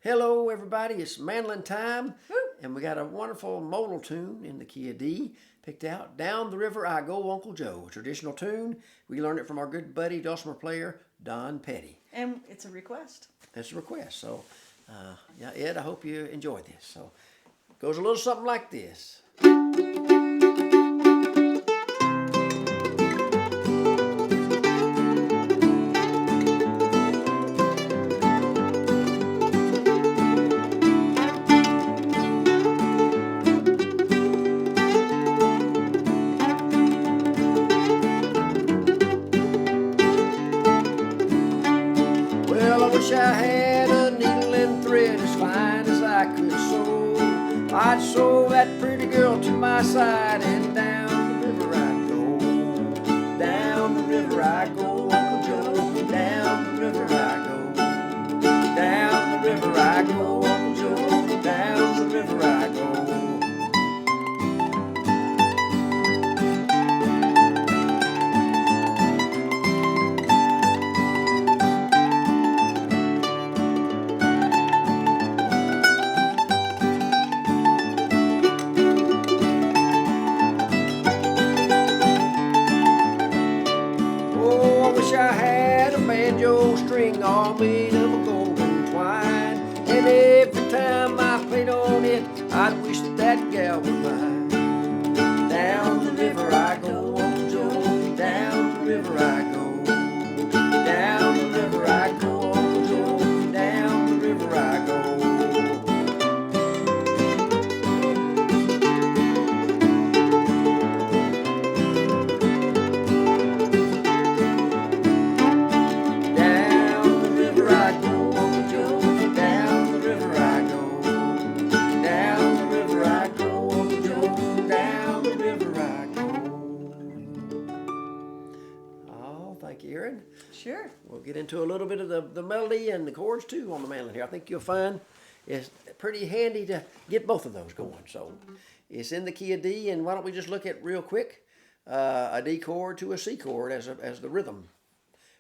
Hello, everybody. It's mandolin time, Woo. and we got a wonderful modal tune in the key of D picked out. Down the River I Go, Uncle Joe, a traditional tune. We learned it from our good buddy, dulcimer player, Don Petty. And it's a request. That's a request. So, yeah, Ed, I hope you enjoy this. So, it goes a little something like this. Well, I wish I had a needle and thread as fine as I could sew. I'd sew that pretty girl to my side, and down the river I go. Down the river I go, Uncle Joe. Down the river I go. Down the river I go, Uncle Joe. Down the river I go. Wish I had a banjo string all made of a golden twine, and every time I played on it, I'd wish that gal were mine. Down the river I go, Uncle Joe. Down the river I go. Down the river I go, Uncle Joe. Down the river I go. Thank you, Erynn. Sure. We'll get into a little bit of the melody and the chords too on the mandolin here. I think you'll find it's pretty handy to get both of those going. So it's in the key of D, and why don't we just look at real quick a D chord to a C chord as the rhythm.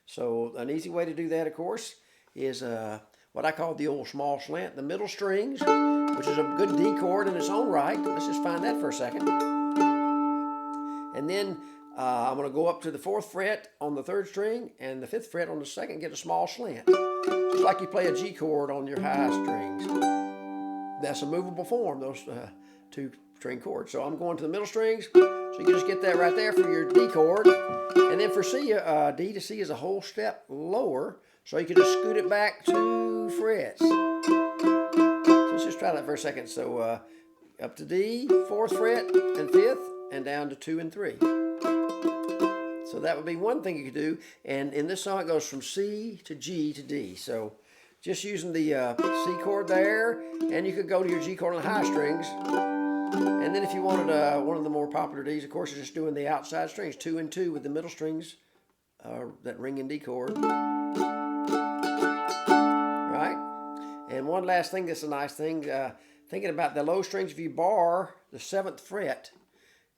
So an easy way to do that, of course, is what I call the old small slant, the middle strings, which is a good D chord in its own right. Let's just find that for a second. And then I'm going to go up to the 4th fret on the 3rd string and the 5th fret on the 2nd, get a small slant. Just like you play a G chord on your high strings. That's a movable form, those 2 string chords. So I'm going to the middle strings, so you can just get that right there for your D chord. And then for C, D to C is a whole step lower, so you can just scoot it back 2 frets. So let's just try that for a second. So up to D, 4th fret and 5th, and down to 2 and 3. So that would be one thing you could do. And in this song, it goes from C to G to D. So just using the C chord there, and you could go to your G chord on the high strings. And then if you wanted one of the more popular Ds, of course, you're just doing the outside strings, 2 and 2 with the middle strings, that ring and D chord. Right? And one last thing that's a nice thing, thinking about the low strings, if you bar the 7th fret,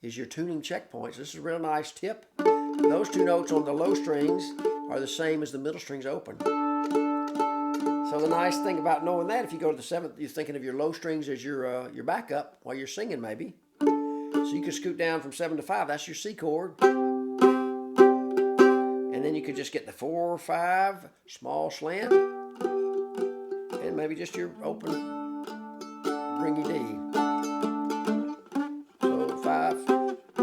is your tuning checkpoints. This is a real nice tip. Those 2 notes on the low strings are the same as the middle strings open. So the nice thing about knowing that, if you go to the 7th, you're thinking of your low strings as your backup while you're singing maybe. So you can scoot down from 7 to 5. That's your C chord. And then you could just get the 4 or 5 small slant, and maybe just your open ringy D. So 5,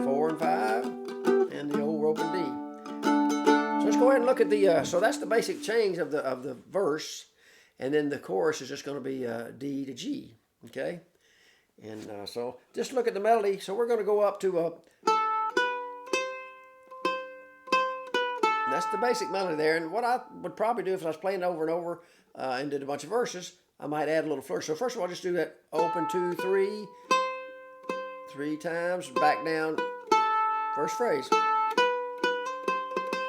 4 and 5, and the old open D. So let's go ahead and look at the, so that's the basic change of the verse, and then the chorus is just going to be D to G, okay? And so just look at the melody. So we're going to go up to that's the basic melody there. And what I would probably do if I was playing it over and over and did a bunch of verses, I might add a little flourish. So first of all, just do that open 2, 3, 3 times, back down, first phrase.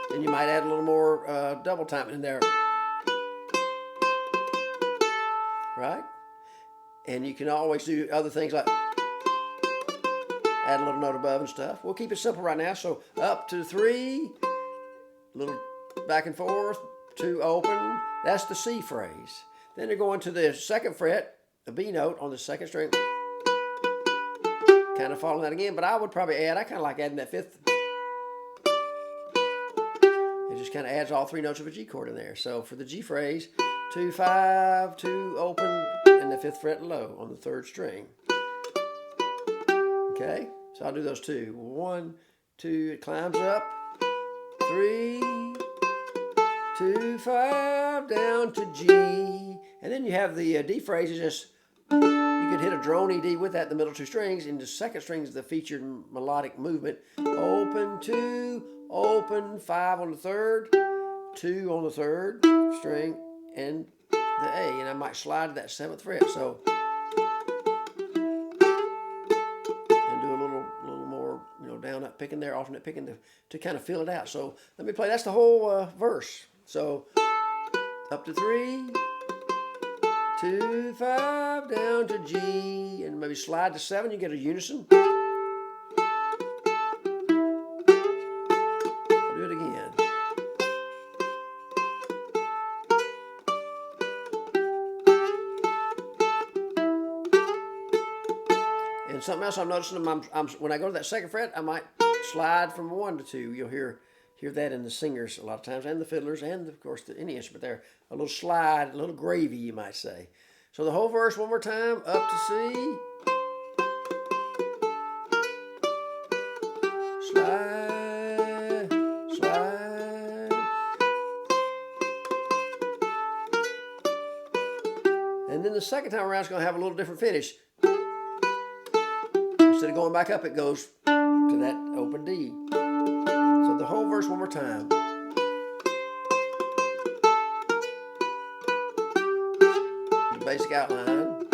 Then you might add a little more double time in there. Right? And you can always do other things like add a little note above and stuff. We'll keep it simple right now. So up to 3, little back and forth, 2 open. That's the C phrase. Then you're going to the second fret, a B note on the second string. Kind of following that again, but I would probably add, I kind of like adding that fifth. It just kind of adds all three notes of a G chord in there. So for the G phrase, 2, 5, 2, open, and the fifth fret low on the third string. Okay, so I'll do those two. 1, 2, it climbs up. 3, 2, 5, down to G. And then you have the D phrase is just, you could hit a drone ED with that in the middle two strings. And the second string is the featured melodic movement. Open 2, open 5 on the third, 2 on the third string, and the A. And I might slide to that 7th fret. So, and do a little more, down, up picking there, alternate picking to kind of fill it out. So let me play. That's the whole verse. So up to 3, 2, 5, down to G, and maybe slide to 7. You get a unison. Do it again. And something else I'm noticing, when I go to that second fret, I might slide from 1 to 2. You'll hear that in the singers a lot of times, and the fiddlers, and of course any instrument there. A little slide, a little gravy, you might say. So the whole verse one more time, up to C. Slide, slide. And then the second time around, it's going to have a little different finish. Instead of going back up, it goes to that open D. So the whole verse one more time. The basic outline.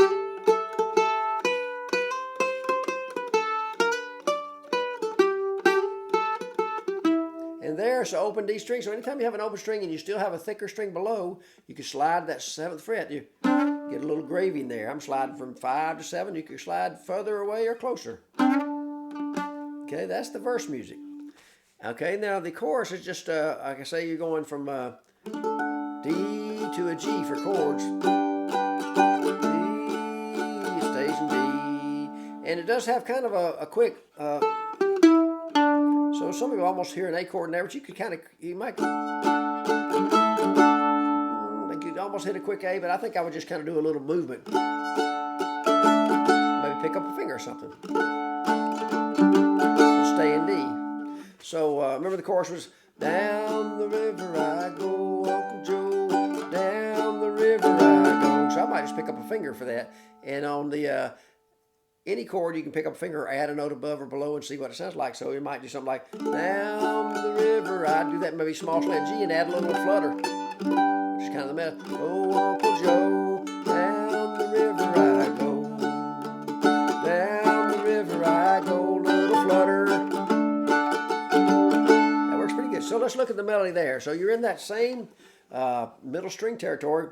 And there's an open D string. So anytime you have an open string and you still have a thicker string below, you can slide that 7th fret. You get a little gravy in there. I'm sliding from 5 to 7. You can slide further away or closer. Okay, that's the verse music. Okay, now the chorus is just, like I say, you're going from D to a G for chords. D, it stays in D. And it does have kind of a quick, so some people almost hear an A chord in there, but you could you might, you'd almost hit a quick A, but I think I would just kind of do a little movement. Maybe pick up a finger or something. Stay in D. So remember the chorus was, down the river I go, Uncle Joe, down the river I go. So I might just pick up a finger for that. And on the any chord, you can pick up a finger or add a note above or below and see what it sounds like. So you might do something like, down the river, I'd do that maybe small slant G and add a little flutter, which is kind of the method. Oh, Uncle Joe, down the river I go, down the river I go, little flutter. That works pretty good. So let's look at the melody there. So you're in that same middle string territory.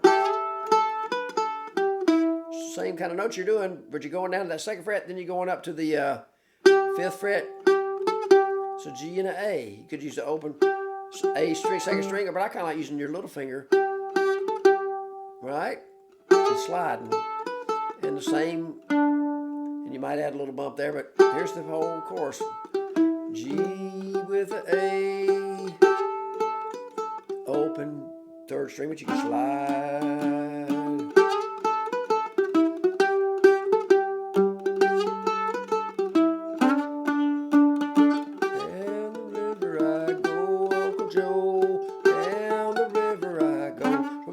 Same kind of notes you're doing, but you're going down to that 2nd fret, then you're going up to the 5th fret. So G and an A. You could use the open A string, 2nd string, but I kind of like using your little finger, right? And sliding. And the same, and you might add a little bump there, but here's the whole chorus. G with an A, open 3rd string, but you can slide.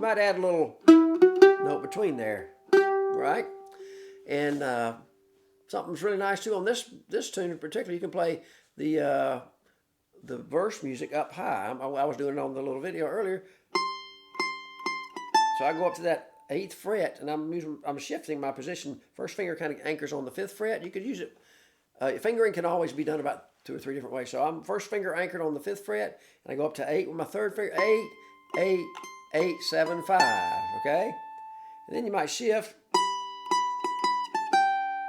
Might add a little note between there, right? And something's really nice too on this tune in particular. You can play the verse music up high. I was doing it on the little video earlier. So I go up to that 8th fret, and I'm shifting my position. First finger kind of anchors on the 5th fret. You could use it. Fingering can always be done about 2 or 3 different ways. So I'm first finger anchored on the 5th fret, and I go up to 8 with my 3rd finger. 8, 8. 8, 7, 5, okay? And then you might shift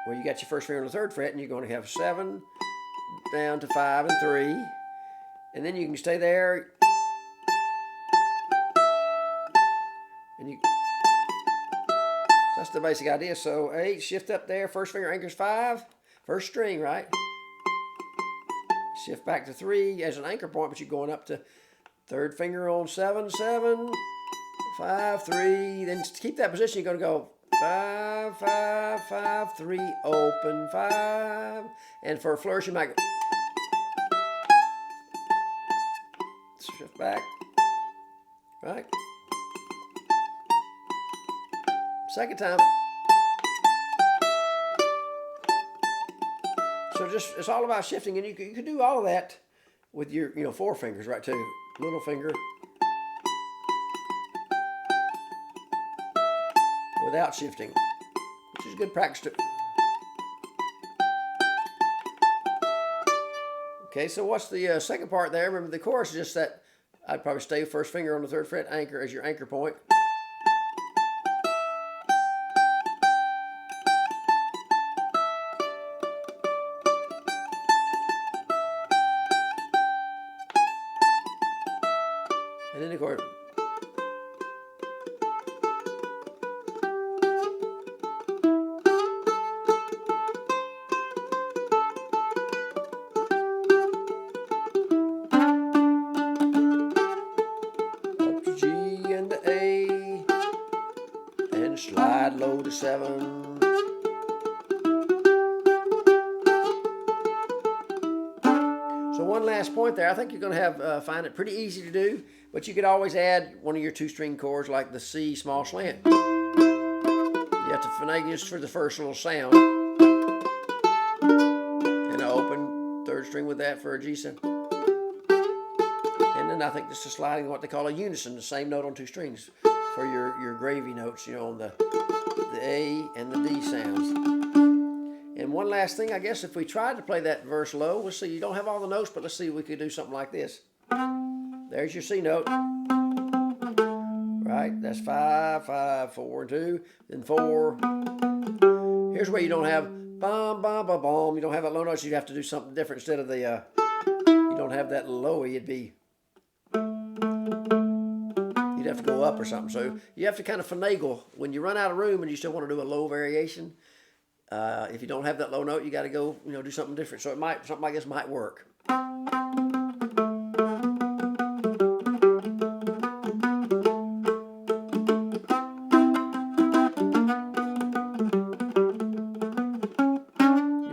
where you got your first finger on the 3rd fret, and you're going to have 7 down to 5 and 3. And then you can stay there. And That's the basic idea. So 8, shift up there, first finger anchors 5, first string, right? Shift back to 3 as an anchor point, but you're going up to third finger on 7, 7, 5, 3. Then to keep that position, you're going to go 5, 5, 5, 3, open, 5. And for a flourish, you might go. Shift back, right? Second time. So just, it's all about shifting, and you can do all of that with your, 4 fingers, right, too. Little finger. Without shifting, which is good practice too. Okay, so what's the second part there? Remember, the chorus is just that. I'd probably stay first finger on the 3rd fret anchor as your anchor point. And then the chord. Up to G and the A, and slide low to 7. So one last point there. I think you're going to find it pretty easy to do, but you could always add one of your 2-string chords like the C small slant. You have to finagle just for the first little sound, and an open 3rd string with that for a G sound. And then I think just a sliding what they call a unison, the same note on 2 strings for your gravy notes, on the A and the D sounds. And one last thing, I guess, if we tried to play that verse low, we'll see. You don't have all the notes, but let's see if we could do something like this. There's your C note. Right? That's 5, 5, 4, and 2. Then 4. Here's where you don't have bum, bum, bum, bum. You don't have that low note. You'd have to do something different instead of the, you don't have that lowy. It'd be, you'd have to go up or something. So you have to kind of finagle. When you run out of room and you still want to do a low variation, if you don't have that low note, you got to go, do something different. So something like this might work. You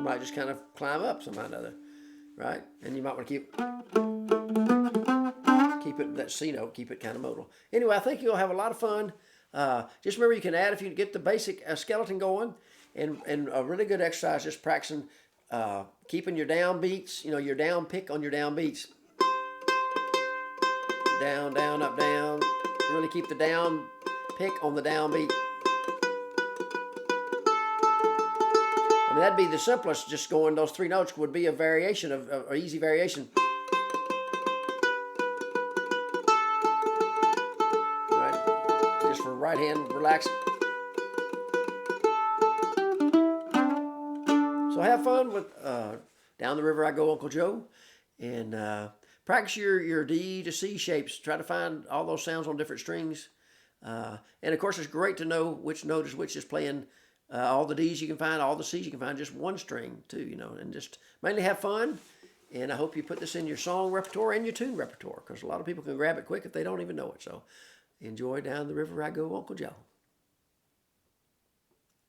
might just kind of climb up somehow or another, right? And you might want to keep it that C note, keep it kind of modal. Anyway, I think you'll have a lot of fun. Just remember, you can add if you get the basic skeleton going. And a really good exercise, just practicing keeping your down beats, your down pick on your down beats. Down, down, up, down. Really keep the down pick on the down beat. I mean, that'd be the simplest, just going those 3 notes would be a variation of an easy variation. All right, just for right hand, relax. So have fun with Down the River I Go, Uncle Joe, and practice your D to C shapes. Try to find all those sounds on different strings. And of course, it's great to know which note is which, is playing all the Ds you can find, all the Cs you can find, just one string too, and just mainly have fun. And I hope you put this in your song repertoire and your tune repertoire, because a lot of people can grab it quick if they don't even know it. So enjoy Down the River I Go, Uncle Joe.